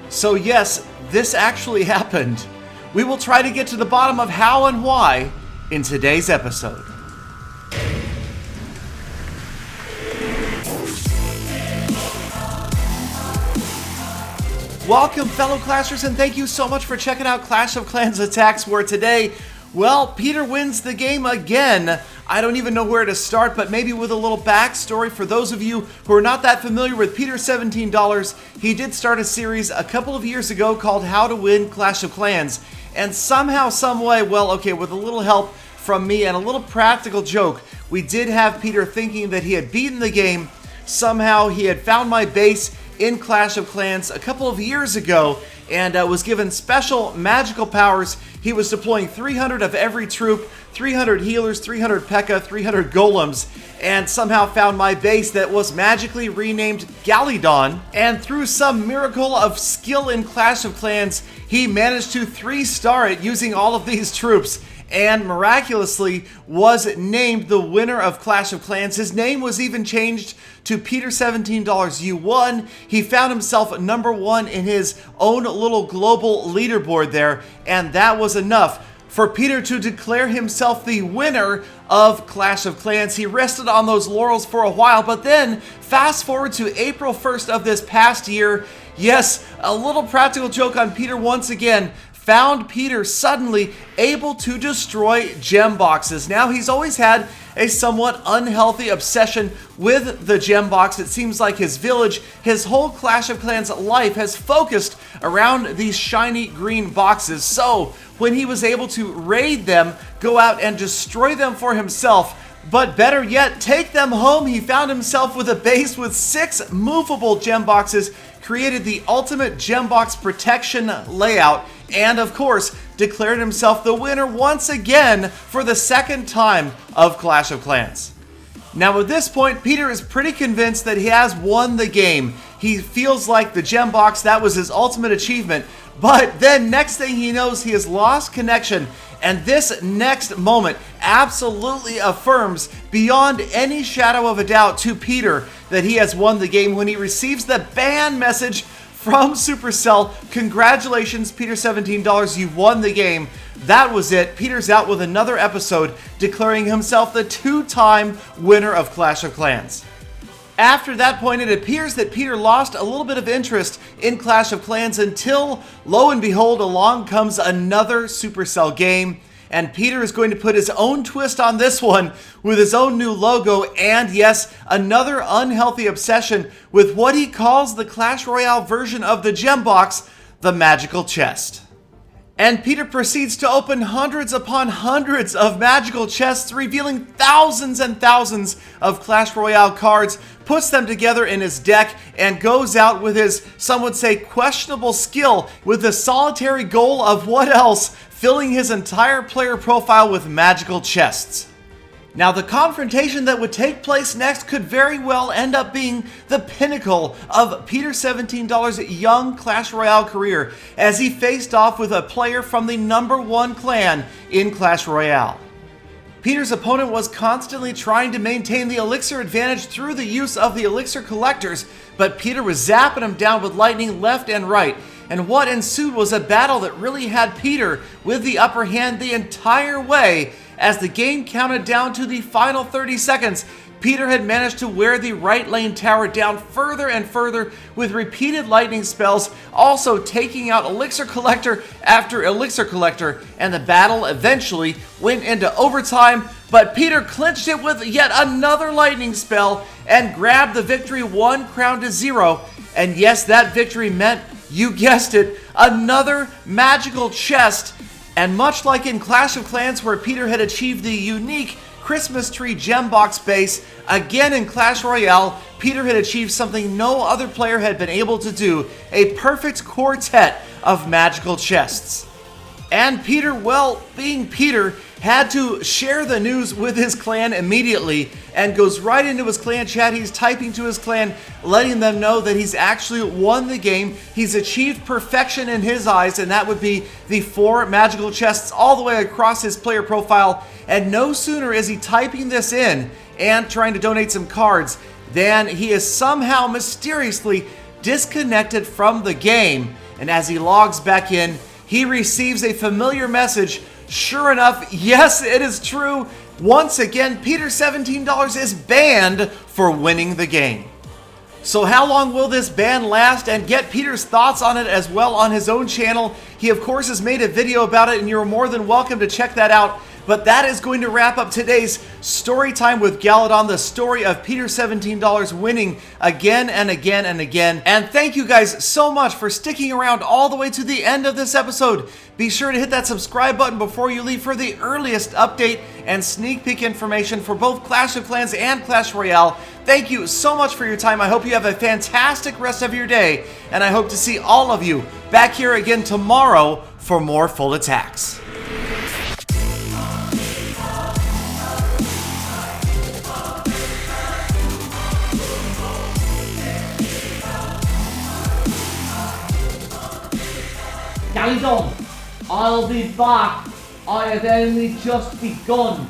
So yes, this actually happened. We will try to get to the bottom of how and why in today's episode. Welcome, fellow Clashers, and thank you so much for checking out Clash of Clans Attacks, where today, well, Peter wins the game again. I don't even know where to start, but maybe with a little backstory for those of you who are not that familiar with Peter17. He did start a series a couple of years ago called How to Win Clash of Clans, and somehow, someway, well, okay, with a little help from me and a little practical joke, we did have Peter thinking that he had beaten the game. Somehow he had found my base in Clash of Clans a couple of years ago and was given special magical powers. He was deploying 300 of every troop, 300 healers, 300 Pekka, 300 Golems, and somehow found my base that was magically renamed Galadon. And through some miracle of skill in Clash of Clans, he managed to 3-star it using all of these troops, and miraculously was named the winner of Clash of Clans. His name was even changed to Peter17 You Won. He found himself number one in his own little global leaderboard there, and that was enough for Peter to declare himself the winner of Clash of Clans. He rested on those laurels for a while, but then fast forward to April 1st of this past year. Yes, a little practical joke on Peter once again found Peter suddenly able to destroy gem boxes. Now, he's always had a somewhat unhealthy obsession with the gem box. It seems like his village, his whole Clash of Clans life has focused around these shiny green boxes. So when he was able to raid them, go out and destroy them for himself, but better yet, take them home, he found himself with a base with 6 movable gem boxes, created the ultimate gem box protection layout, and of course, declared himself the winner once again for the second time of Clash of Clans. Now at this point, Peter is pretty convinced that he has won the game. He feels like the gem box, that was his ultimate achievement, but then next thing he knows, he has lost connection. And this next moment absolutely affirms beyond any shadow of a doubt to Peter that he has won the game when he receives the ban message from Supercell. Congratulations, Peter17, you've won the game. That was it. Peter's out with another episode declaring himself the 2-time winner of Clash of Clans. After that point, it appears that Peter lost a little bit of interest in Clash of Clans until, lo and behold, along comes another Supercell game, and Peter is going to put his own twist on this one with his own new logo and, yes, another unhealthy obsession with what he calls the Clash Royale version of the gem box, the magical chest. And Peter proceeds to open hundreds upon hundreds of magical chests, revealing thousands and thousands of Clash Royale cards, puts them together in his deck, and goes out with his, some would say, questionable skill with the solitary goal of what else? Filling his entire player profile with magical chests. Now, the confrontation that would take place next could very well end up being the pinnacle of Peter17's young Clash Royale career, as he faced off with a player from the #1 clan in Clash Royale. Peter's opponent was constantly trying to maintain the elixir advantage through the use of the elixir collectors, but Peter was zapping him down with lightning left and right. And what ensued was a battle that really had Peter with the upper hand the entire way. As the game counted down to the final 30 seconds, Peter had managed to wear the right lane tower down further and further with repeated lightning spells, also taking out elixir collector after elixir collector, and the battle eventually went into overtime, but Peter clinched it with yet another lightning spell and grabbed the victory 1 crown to 0. And yes, that victory meant, you guessed it, another magical chest. And much like in Clash of Clans, where Peter had achieved the unique Christmas tree gem box base, again in Clash Royale, Peter had achieved something no other player had been able to do, a perfect quartet of magical chests. And Peter, well, being Peter, had to share the news with his clan immediately and goes right into his clan chat. He's typing to his clan, letting them know that he's actually won the game. He's achieved perfection in his eyes, and that would be the 4 magical chests all the way across his player profile. And no sooner is he typing this in and trying to donate some cards than he is somehow mysteriously disconnected from the game. And as he logs back in, he receives a familiar message. Sure enough, yes, it is true. Once again, Peter17 is banned for winning the game. So how long will this ban last? And get Peter's thoughts on it as well on his own channel. He of course has made a video about it and you're more than welcome to check that out. But that is going to wrap up today's story time with Galadon, the story of Peter17 winning again and again and again. And thank you guys so much for sticking around all the way to the end of this episode. Be sure to hit that subscribe button before you leave for the earliest update and sneak peek information for both Clash of Clans and Clash Royale. Thank you so much for your time. I hope you have a fantastic rest of your day, and I hope to see all of you back here again tomorrow for more full attacks. Galadon, I'll be back. I have only just begun.